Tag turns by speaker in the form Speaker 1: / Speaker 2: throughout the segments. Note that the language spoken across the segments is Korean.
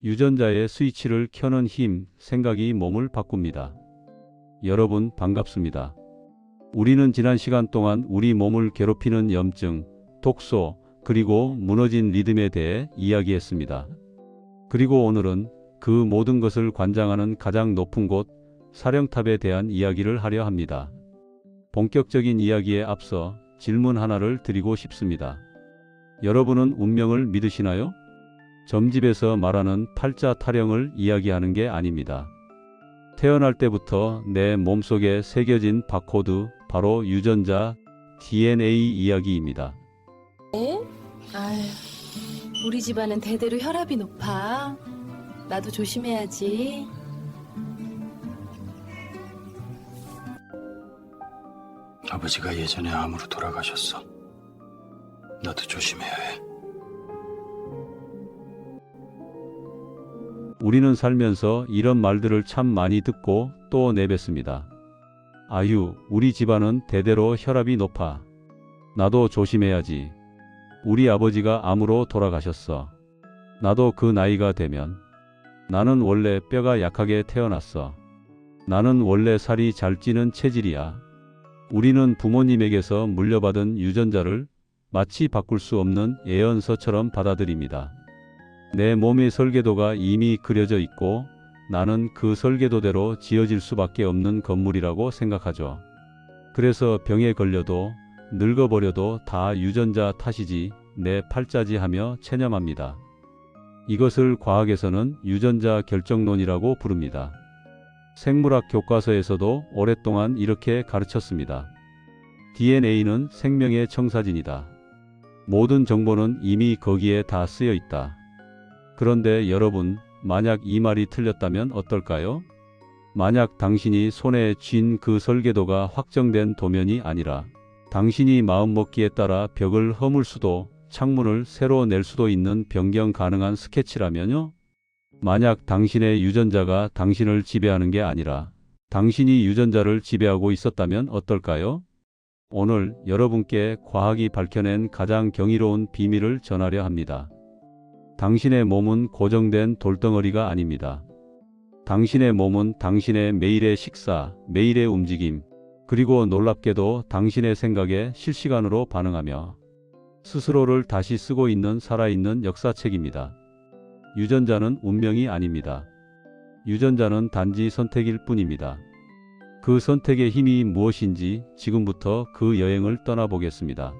Speaker 1: 유전자의 스위치를 켜는 힘, 생각이 몸을 바꿉니다. 여러분 반갑습니다. 우리는 지난 시간 동안 우리 몸을 괴롭히는 염증, 독소, 그리고 무너진 리듬에 대해 이야기했습니다. 그리고 오늘은 그 모든 것을 관장하는 가장 높은 곳, 사령탑에 대한 이야기를 하려 합니다. 본격적인 이야기에 앞서 질문 하나를 드리고 싶습니다. 여러분은 운명을 믿으시나요? 점집에서 말하는 팔자 타령을 이야기하는 게 아닙니다. 태어날 때부터 내 몸속에 새겨진 바코드, 바로 유전자, DNA 이야기입니다.
Speaker 2: 아유, 우리 집안은 대대로 혈압이 높아. 나도 조심해야지.
Speaker 3: 아버지가 예전에 암으로 돌아가셨어. 너도 조심해야 해.
Speaker 1: 우리는 살면서 이런 말들을 참 많이 듣고 또 내뱉습니다. 아유, 우리 집안은 대대로 혈압이 높아. 나도 조심해야지. 우리 아버지가 암으로 돌아가셨어. 나도 그 나이가 되면. 나는 원래 뼈가 약하게 태어났어. 나는 원래 살이 잘 찌는 체질이야. 우리는 부모님에게서 물려받은 유전자를 마치 바꿀 수 없는 예언서처럼 받아들입니다. 내 몸의 설계도가 이미 그려져 있고 나는 그 설계도대로 지어질 수밖에 없는 건물이라고 생각하죠. 그래서 병에 걸려도 늙어버려도 다 유전자 탓이지, 내 팔자지 하며 체념합니다. 이것을 과학에서는 유전자 결정론이라고 부릅니다. 생물학 교과서에서도 오랫동안 이렇게 가르쳤습니다. DNA는 생명의 청사진이다. 모든 정보는 이미 거기에 다 쓰여 있다. 그런데 여러분, 만약 이 말이 틀렸다면 어떨까요? 만약 당신이 손에 쥔 그 설계도가 확정된 도면이 아니라 당신이 마음먹기에 따라 벽을 허물 수도, 창문을 새로 낼 수도 있는 변경 가능한 스케치라면요? 만약 당신의 유전자가 당신을 지배하는 게 아니라 당신이 유전자를 지배하고 있었다면 어떨까요? 오늘 여러분께 과학이 밝혀낸 가장 경이로운 비밀을 전하려 합니다. 당신의 몸은 고정된 돌덩어리가 아닙니다. 당신의 몸은 당신의 매일의 식사, 매일의 움직임, 그리고 놀랍게도 당신의 생각에 실시간으로 반응하며 스스로를 다시 쓰고 있는 살아있는 역사책입니다. 유전자는 운명이 아닙니다. 유전자는 단지 선택일 뿐입니다. 그 선택의 힘이 무엇인지 지금부터 그 여행을 떠나보겠습니다.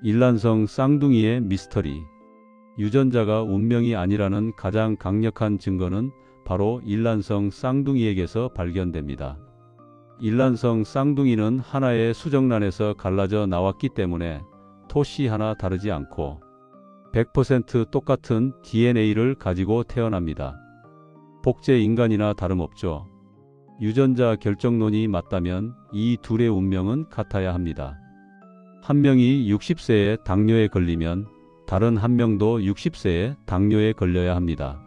Speaker 1: 일란성 쌍둥이의 미스터리. 유전자가 운명이 아니라는 가장 강력한 증거는 바로 일란성 쌍둥이에게서 발견됩니다. 일란성 쌍둥이는 하나의 수정란에서 갈라져 나왔기 때문에 토씨 하나 다르지 않고 100% 똑같은 DNA를 가지고 태어납니다. 복제 인간이나 다름없죠. 유전자 결정론이 맞다면 이 둘의 운명은 같아야 합니다. 한 명이 60세에 당뇨에 걸리면 다른 한 명도 60세에 당뇨에 걸려야 합니다.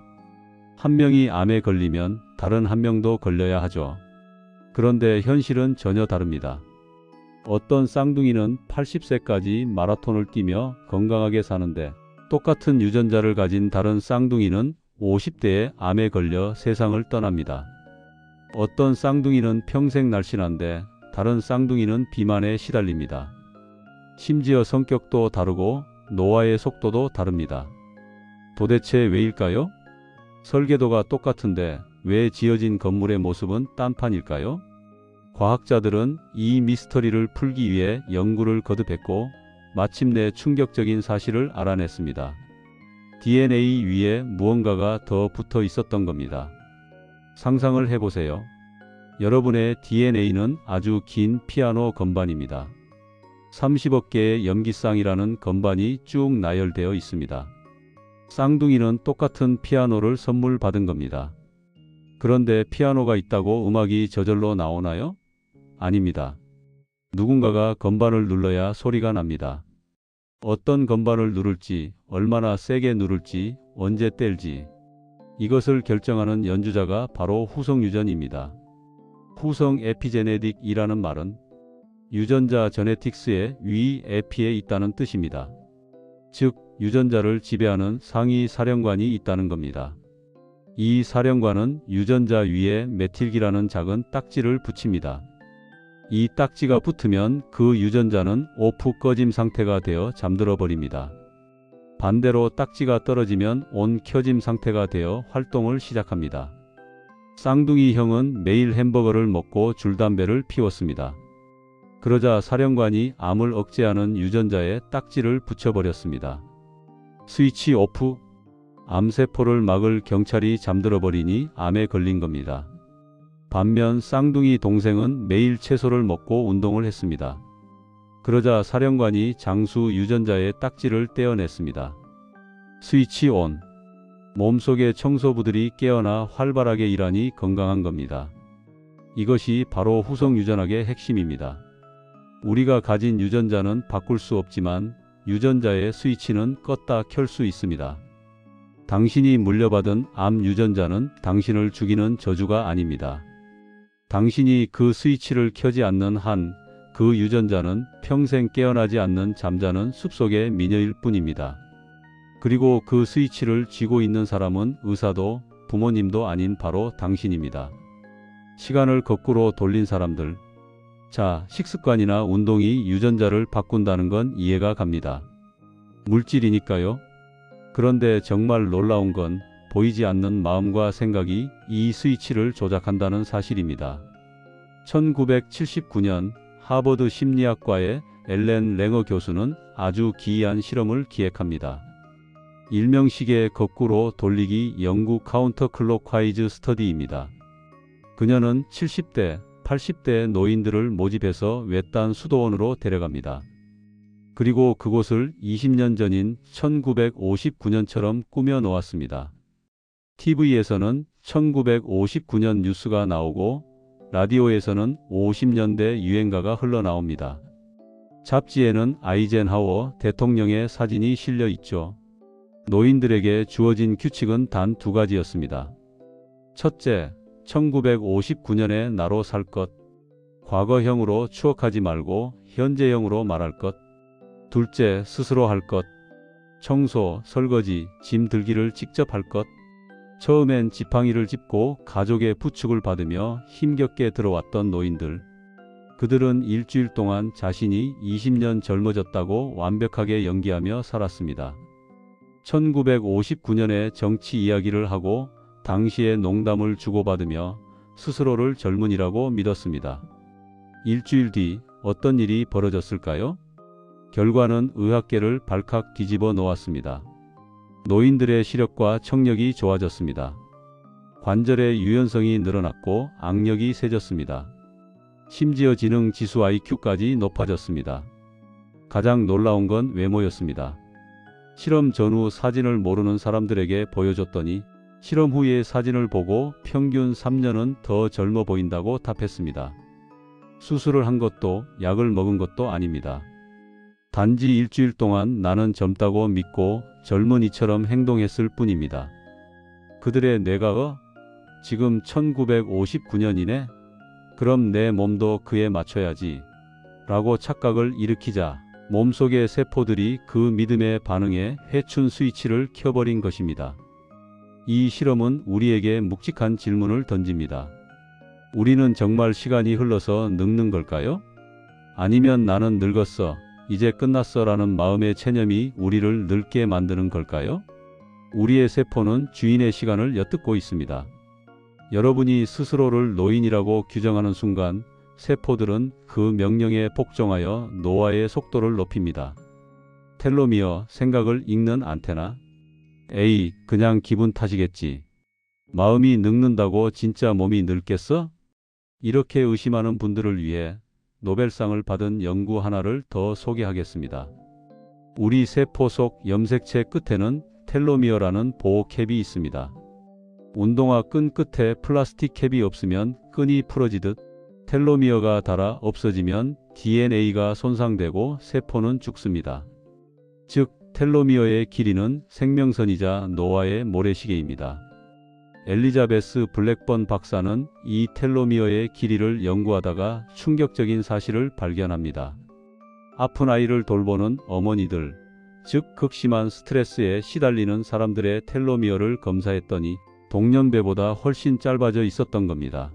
Speaker 1: 한 명이 암에 걸리면 다른 한 명도 걸려야 하죠. 그런데 현실은 전혀 다릅니다. 어떤 쌍둥이는 80세까지 마라톤을 뛰며 건강하게 사는데 똑같은 유전자를 가진 다른 쌍둥이는 50대에 암에 걸려 세상을 떠납니다. 어떤 쌍둥이는 평생 날씬한데 다른 쌍둥이는 비만에 시달립니다. 심지어 성격도 다르고 노화의 속도도 다릅니다. 도대체 왜일까요? 설계도가 똑같은데 왜 지어진 건물의 모습은 딴판일까요? 과학자들은 이 미스터리를 풀기 위해 연구를 거듭했고 마침내 충격적인 사실을 알아냈습니다. DNA 위에 무언가가 더 붙어 있었던 겁니다. 상상을 해보세요. 여러분의 DNA는 아주 긴 피아노 건반입니다. 30억 개의 염기쌍이라는 건반이 쭉 나열되어 있습니다. 쌍둥이는 똑같은 피아노를 선물 받은 겁니다. 그런데 피아노가 있다고 음악이 저절로 나오나요? 아닙니다. 누군가가 건반을 눌러야 소리가 납니다. 어떤 건반을 누를지, 얼마나 세게 누를지, 언제 뗄지, 이것을 결정하는 연주자가 바로 후성 유전입니다. 후성 에피제네틱이라는 말은 유전자 제네틱스의 위 에피에 있다는 뜻입니다. 즉 유전자를 지배하는 상위 사령관이 있다는 겁니다. 이 사령관은 유전자 위에 메틸기라는 작은 딱지를 붙입니다. 이 딱지가 붙으면 그 유전자는 오프 꺼짐 상태가 되어 잠들어 버립니다. 반대로 딱지가 떨어지면 온 켜짐 상태가 되어 활동을 시작합니다. 쌍둥이 형은 매일 햄버거를 먹고 줄담배를 피웠습니다. 그러자 사령관이 암을 억제하는 유전자에 딱지를 붙여버렸습니다. 스위치 오프. 암세포를 막을 경찰이 잠들어 버리니 암에 걸린 겁니다. 반면 쌍둥이 동생은 매일 채소를 먹고 운동을 했습니다. 그러자 사령관이 장수 유전자의 딱지를 떼어냈습니다. 스위치 온. 몸속의 청소부들이 깨어나 활발하게 일하니 건강한 겁니다. 이것이 바로 후속 유전학의 핵심입니다. 우리가 가진 유전자는 바꿀 수 없지만 유전자의 스위치는 껐다 켤 수 있습니다. 당신이 물려받은 암 유전자는 당신을 죽이는 저주가 아닙니다. 당신이 그 스위치를 켜지 않는 한 그 유전자는 평생 깨어나지 않는 잠자는 숲속의 미녀일 뿐입니다. 그리고 그 스위치를 쥐고 있는 사람은 의사도 부모님도 아닌 바로 당신입니다. 시간을 거꾸로 돌린 사람들. 자, 식습관이나 운동이 유전자를 바꾼다는 건 이해가 갑니다. 물질이니까요. 그런데 정말 놀라운 건 보이지 않는 마음과 생각이 이 스위치를 조작한다는 사실입니다. 1979년 하버드 심리학과의 엘렌 랭어 교수는 아주 기이한 실험을 기획합니다. 일명 시계 거꾸로 돌리기 연구 카운터 클록와이즈 스터디입니다. 그녀는 70대, 80대 노인들을 모집해서 외딴 수도원으로 데려갑니다. 그리고 그곳을 20년 전인 1959년처럼 꾸며 놓았습니다. TV에서는 1959년 뉴스가 나오고 라디오에서는 50년대 유행가가 흘러나옵니다. 잡지에는 아이젠하워 대통령의 사진이 실려 있죠. 노인들에게 주어진 규칙은 단 두 가지였습니다. 첫째, 1959년의 나로 살 것. 과거형으로 추억하지 말고 현재형으로 말할 것. 둘째, 스스로 할 것. 청소, 설거지, 짐 들기를 직접 할 것. 처음엔 지팡이를 짚고 가족의 부축을 받으며 힘겹게 들어왔던 노인들. 그들은 일주일 동안 자신이 20년 젊어졌다고 완벽하게 연기하며 살았습니다. 1959년의 정치 이야기를 하고 당시의 농담을 주고받으며 스스로를 젊은이라고 믿었습니다. 일주일 뒤 어떤 일이 벌어졌을까요? 결과는 의학계를 발칵 뒤집어 놓았습니다. 노인들의 시력과 청력이 좋아졌습니다. 관절의 유연성이 늘어났고 악력이 세졌습니다. 심지어 지능 지수 IQ까지 높아졌습니다. 가장 놀라운 건 외모였습니다. 실험 전후 사진을 모르는 사람들에게 보여줬더니 실험 후의 사진을 보고 평균 3년은 더 젊어 보인다고 답했습니다. 수술을 한 것도 약을 먹은 것도 아닙니다. 단지 일주일 동안 나는 젊다고 믿고 젊은이처럼 행동했을 뿐입니다. 그들의 뇌가 지금 1959년이네? 그럼 내 몸도 그에 맞춰야지 라고 착각을 일으키자 몸속의 세포들이 그 믿음에 반응해 회춘 스위치를 켜버린 것입니다. 이 실험은 우리에게 묵직한 질문을 던집니다. 우리는 정말 시간이 흘러서 늙는 걸까요? 아니면 나는 늙었어, 이제 끝났어 라는 마음의 체념이 우리를 늙게 만드는 걸까요? 우리의 세포는 주인의 시간을 엿듣고 있습니다. 여러분이 스스로를 노인이라고 규정하는 순간 세포들은 그 명령에 복종하여 노화의 속도를 높입니다. 텔로미어, 생각을 읽는 안테나. 에이, 그냥 기분 탓이겠지. 마음이 늙는다고 진짜 몸이 늙겠어? 이렇게 의심하는 분들을 위해 노벨상을 받은 연구 하나를 더 소개하겠습니다. 우리 세포 속 염색체 끝에는 텔로미어라는 보호 캡이 있습니다. 운동화 끈 끝에 플라스틱 캡이 없으면 끈이 풀어지듯 텔로미어가 닳아 없어지면 DNA가 손상되고 세포는 죽습니다. 즉, 텔로미어의 길이는 생명선이자 노화의 모래시계입니다. 엘리자베스 블랙번 박사는 이 텔로미어의 길이를 연구하다가 충격적인 사실을 발견합니다. 아픈 아이를 돌보는 어머니들, 즉 극심한 스트레스에 시달리는 사람들의 텔로미어를 검사했더니 동년배보다 훨씬 짧아져 있었던 겁니다.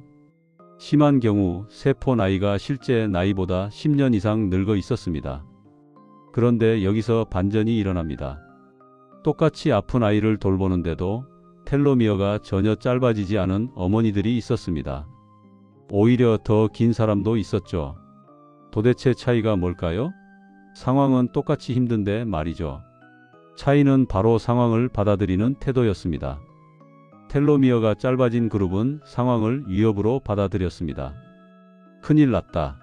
Speaker 1: 심한 경우 세포 나이가 실제 나이보다 10년 이상 늙어 있었습니다. 그런데 여기서 반전이 일어납니다. 똑같이 아픈 아이를 돌보는데도 텔로미어가 전혀 짧아지지 않은 어머니들이 있었습니다. 오히려 더 긴 사람도 있었죠. 도대체 차이가 뭘까요? 상황은 똑같이 힘든데 말이죠. 차이는 바로 상황을 받아들이는 태도였습니다. 텔로미어가 짧아진 그룹은 상황을 위협으로 받아들였습니다. 큰일 났다.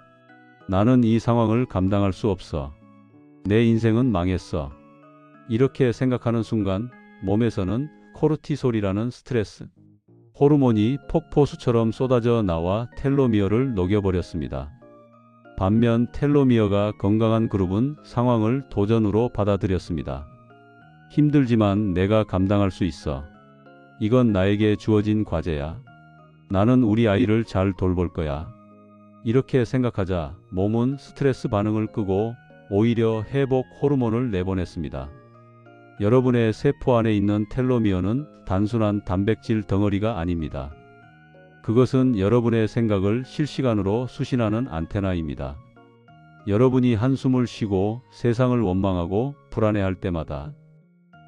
Speaker 1: 나는 이 상황을 감당할 수 없어. 내 인생은 망했어. 이렇게 생각하는 순간 몸에서는 코르티솔이라는 스트레스 호르몬이 폭포수처럼 쏟아져 나와 텔로미어를 녹여버렸습니다. 반면 텔로미어가 건강한 그룹은 상황을 도전으로 받아들였습니다. 힘들지만 내가 감당할 수 있어. 이건 나에게 주어진 과제야. 나는 우리 아이를 잘 돌볼 거야. 이렇게 생각하자 몸은 스트레스 반응을 끄고 오히려 회복 호르몬을 내보냈습니다. 여러분의 세포 안에 있는 텔로미어는 단순한 단백질 덩어리가 아닙니다. 그것은 여러분의 생각을 실시간으로 수신하는 안테나입니다. 여러분이 한숨을 쉬고 세상을 원망하고 불안해할 때마다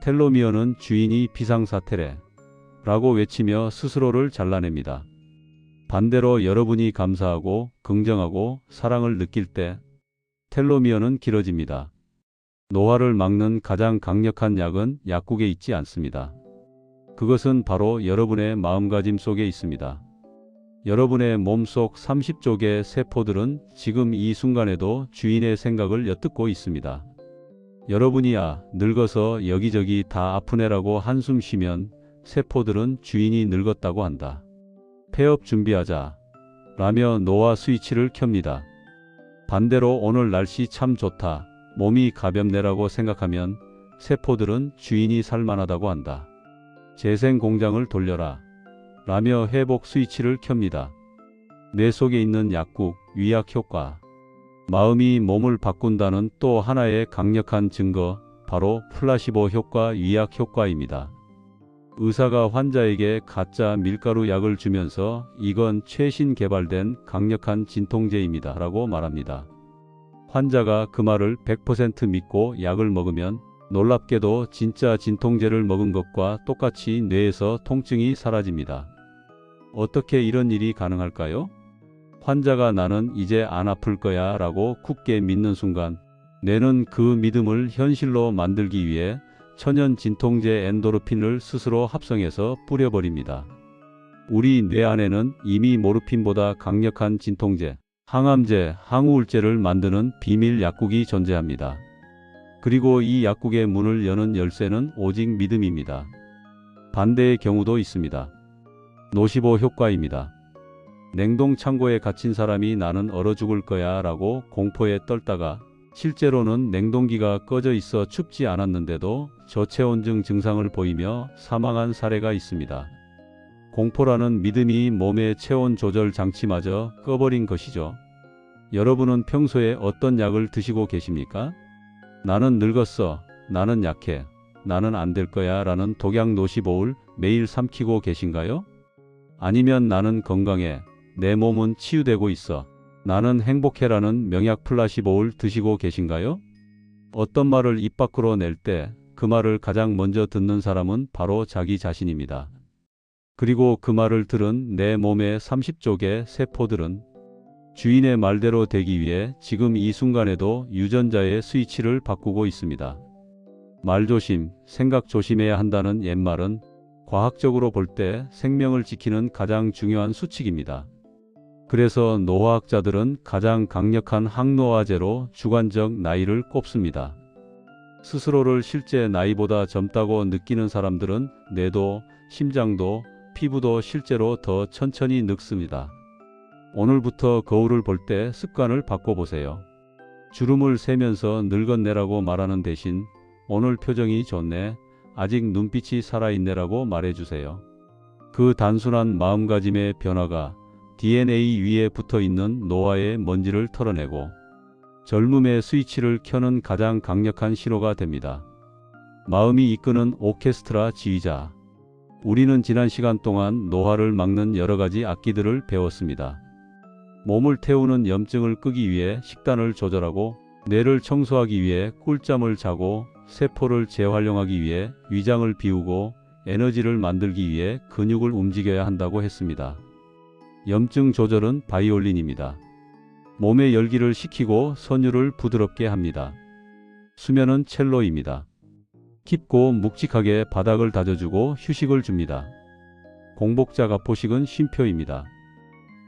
Speaker 1: 텔로미어는 주인이 비상사태래 라고 외치며 스스로를 잘라냅니다. 반대로 여러분이 감사하고 긍정하고 사랑을 느낄 때 텔로미어는 길어집니다. 노화를 막는 가장 강력한 약은 약국에 있지 않습니다. 그것은 바로 여러분의 마음가짐 속에 있습니다. 여러분의 몸속 30조 세포들은 지금 이 순간에도 주인의 생각을 엿듣고 있습니다. 여러분이 늙어서 여기저기 다 아프네라고 한숨 쉬면 세포들은 주인이 늙었다고 한다. 폐업 준비하자 라며 노화 스위치를 켭니다. 반대로 오늘 날씨 참 좋다. 몸이 가볍네라고 생각하면 세포들은 주인이 살만하다고 한다. 재생 공장을 돌려라 라며 회복 스위치를 켭니다. 뇌 속에 있는 약국, 위약 효과. 마음이 몸을 바꾼다는 또 하나의 강력한 증거, 바로 플라시보 효과, 위약 효과입니다. 의사가 환자에게 가짜 밀가루 약을 주면서 이건 최신 개발된 강력한 진통제입니다 라고 말합니다. 환자가 그 말을 100% 믿고 약을 먹으면 놀랍게도 진짜 진통제를 먹은 것과 똑같이 뇌에서 통증이 사라집니다. 어떻게 이런 일이 가능할까요? 환자가 나는 이제 안 아플 거야 라고 굳게 믿는 순간 뇌는 그 믿음을 현실로 만들기 위해 천연 진통제 엔도르핀을 스스로 합성해서 뿌려버립니다. 우리 뇌 안에는 이미 모르핀보다 강력한 진통제, 항암제, 항우울제를 만드는 비밀 약국이 존재합니다. 그리고 이 약국의 문을 여는 열쇠는 오직 믿음입니다. 반대의 경우도 있습니다. 노시보 효과입니다. 냉동 창고에 갇힌 사람이 나는 얼어 죽을 거야 라고 공포에 떨다가 실제로는 냉동기가 꺼져 있어 춥지 않았는데도 저체온증 증상을 보이며 사망한 사례가 있습니다. 공포라는 믿음이 몸의 체온 조절 장치마저 꺼버린 것이죠. 여러분은 평소에 어떤 약을 드시고 계십니까? 나는 늙었어. 나는 약해. 나는 안 될 거야 라는 독약 노시보를 매일 삼키고 계신가요? 아니면 나는 건강해. 내 몸은 치유되고 있어. 나는 행복해라는 명약 플라시보를 드시고 계신가요? 어떤 말을 입 밖으로 낼 때 그 말을 가장 먼저 듣는 사람은 바로 자기 자신입니다. 그리고 그 말을 들은 내 몸의 30조 세포들은 주인의 말대로 되기 위해 지금 이 순간에도 유전자의 스위치를 바꾸고 있습니다. 말조심, 생각 조심해야 한다는 옛말은 과학적으로 볼 때 생명을 지키는 가장 중요한 수칙입니다. 그래서 노화학자들은 가장 강력한 항노화제로 주관적 나이를 꼽습니다. 스스로를 실제 나이보다 젊다고 느끼는 사람들은 뇌도, 심장도, 피부도 실제로 더 천천히 늙습니다. 오늘부터 거울을 볼 때 습관을 바꿔보세요. 주름을 세면서 늙었네라고 말하는 대신 오늘 표정이 좋네, 아직 눈빛이 살아있네라고 말해주세요. 그 단순한 마음가짐의 변화가 DNA 위에 붙어있는 노화의 먼지를 털어내고 젊음의 스위치를 켜는 가장 강력한 신호가 됩니다. 마음이 이끄는 오케스트라 지휘자. 우리는 지난 시간 동안 노화를 막는 여러 가지 악기들을 배웠습니다. 몸을 태우는 염증을 끄기 위해 식단을 조절하고, 뇌를 청소하기 위해 꿀잠을 자고, 세포를 재활용하기 위해 위장을 비우고, 에너지를 만들기 위해 근육을 움직여야 한다고 했습니다. 염증 조절은 바이올린입니다. 몸의 열기를 식히고 선율을 부드럽게 합니다. 수면은 첼로입니다. 깊고 묵직하게 바닥을 다져주고 휴식을 줍니다. 공복자 가포식은 쉼표입니다.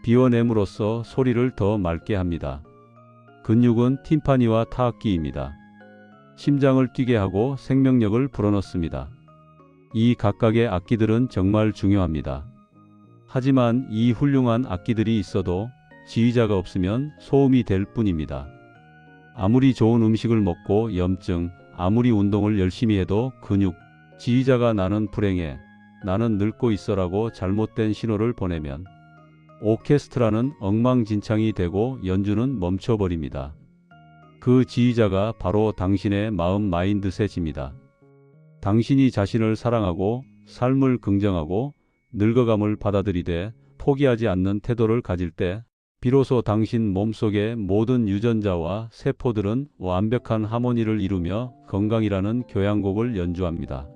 Speaker 1: 비워냄으로써 소리를 더 맑게 합니다. 근육은 팀파니와 타악기입니다. 심장을 뛰게 하고 생명력을 불어넣습니다. 이 각각의 악기들은 정말 중요합니다. 하지만 이 훌륭한 악기들이 있어도 지휘자가 없으면 소음이 될 뿐입니다. 아무리 좋은 음식을 먹고 염증, 아무리 운동을 열심히 해도 근육, 지휘자가 나는 불행해, 나는 늙고 있어라고 잘못된 신호를 보내면 오케스트라는 엉망진창이 되고 연주는 멈춰버립니다. 그 지휘자가 바로 당신의 마음 마인드셋입니다. 당신이 자신을 사랑하고 삶을 긍정하고 늙어감을 받아들이되 포기하지 않는 태도를 가질 때 비로소 당신 몸속의 모든 유전자와 세포들은 완벽한 하모니를 이루며 건강이라는 교향곡을 연주합니다.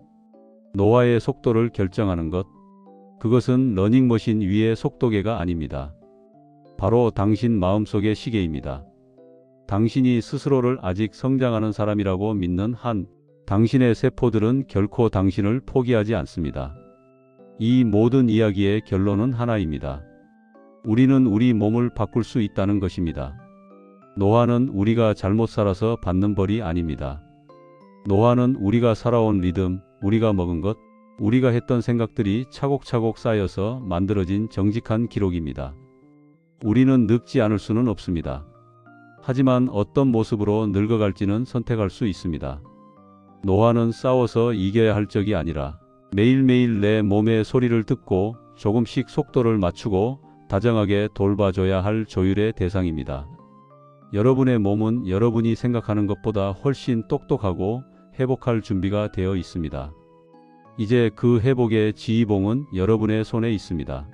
Speaker 1: 노화의 속도를 결정하는 것, 그것은 러닝머신 위의 속도계가 아닙니다. 바로 당신 마음속의 시계입니다. 당신이 스스로를 아직 성장하는 사람이라고 믿는 한, 당신의 세포들은 결코 당신을 포기하지 않습니다. 이 모든 이야기의 결론은 하나입니다. 우리는 우리 몸을 바꿀 수 있다는 것입니다. 노화는 우리가 잘못 살아서 받는 벌이 아닙니다. 노화는 우리가 살아온 리듬, 우리가 먹은 것, 우리가 했던 생각들이 차곡차곡 쌓여서 만들어진 정직한 기록입니다. 우리는 늙지 않을 수는 없습니다. 하지만 어떤 모습으로 늙어갈지는 선택할 수 있습니다. 노화는 싸워서 이겨야 할 적이 아니라 매일매일 내 몸의 소리를 듣고 조금씩 속도를 맞추고 다정하게 돌봐줘야 할 조율의 대상입니다. 여러분의 몸은 여러분이 생각하는 것보다 훨씬 똑똑하고 회복할 준비가 되어 있습니다. 이제 그 회복의 지휘봉은 여러분의 손에 있습니다.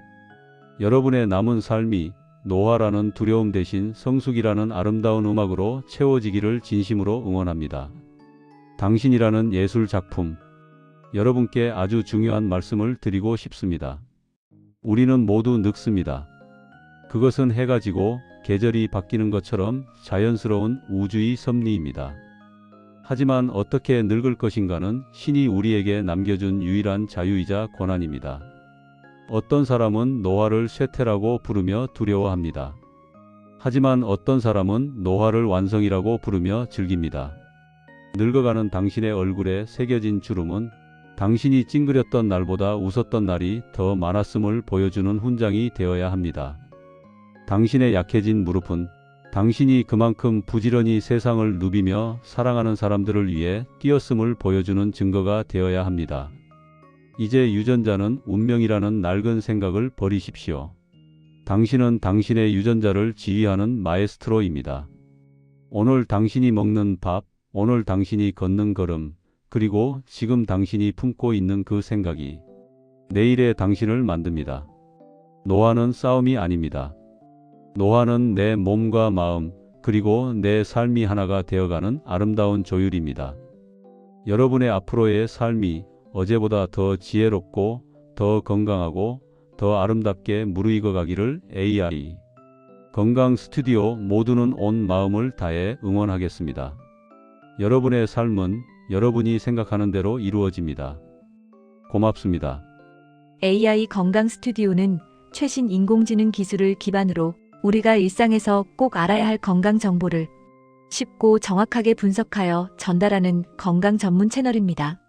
Speaker 1: 여러분의 남은 삶이 노화라는 두려움 대신 성숙이라는 아름다운 음악으로 채워지기를 진심으로 응원합니다. 당신이라는 예술 작품, 여러분께 아주 중요한 말씀을 드리고 싶습니다. 우리는 모두 늙습니다. 그것은 해가 지고 계절이 바뀌는 것처럼 자연스러운 우주의 섭리입니다. 하지만 어떻게 늙을 것인가는 신이 우리에게 남겨준 유일한 자유이자 권한입니다. 어떤 사람은 노화를 쇠퇴라고 부르며 두려워합니다. 하지만 어떤 사람은 노화를 완성이라고 부르며 즐깁니다. 늙어가는 당신의 얼굴에 새겨진 주름은 당신이 찡그렸던 날보다 웃었던 날이 더 많았음을 보여주는 훈장이 되어야 합니다. 당신의 약해진 무릎은 당신이 그만큼 부지런히 세상을 누비며 사랑하는 사람들을 위해 뛰었음을 보여주는 증거가 되어야 합니다. 이제 유전자는 운명이라는 낡은 생각을 버리십시오. 당신은 당신의 유전자를 지휘하는 마에스트로입니다. 오늘 당신이 먹는 밥, 오늘 당신이 걷는 걸음, 그리고 지금 당신이 품고 있는 그 생각이 내일의 당신을 만듭니다. 노화는 싸움이 아닙니다. 노화는 내 몸과 마음, 그리고 내 삶이 하나가 되어가는 아름다운 조율입니다. 여러분의 앞으로의 삶이 어제보다 더 지혜롭고 더 건강하고 더 아름답게 무르익어 가기를 AI 건강 스튜디오 모두는 온 마음을 다해 응원하겠습니다. 여러분의 삶은 여러분이 생각하는 대로 이루어집니다. 고맙습니다.
Speaker 4: AI 건강 스튜디오는 최신 인공지능 기술을 기반으로 우리가 일상에서 꼭 알아야 할 건강 정보를 쉽고 정확하게 분석하여 전달하는 건강 전문 채널입니다.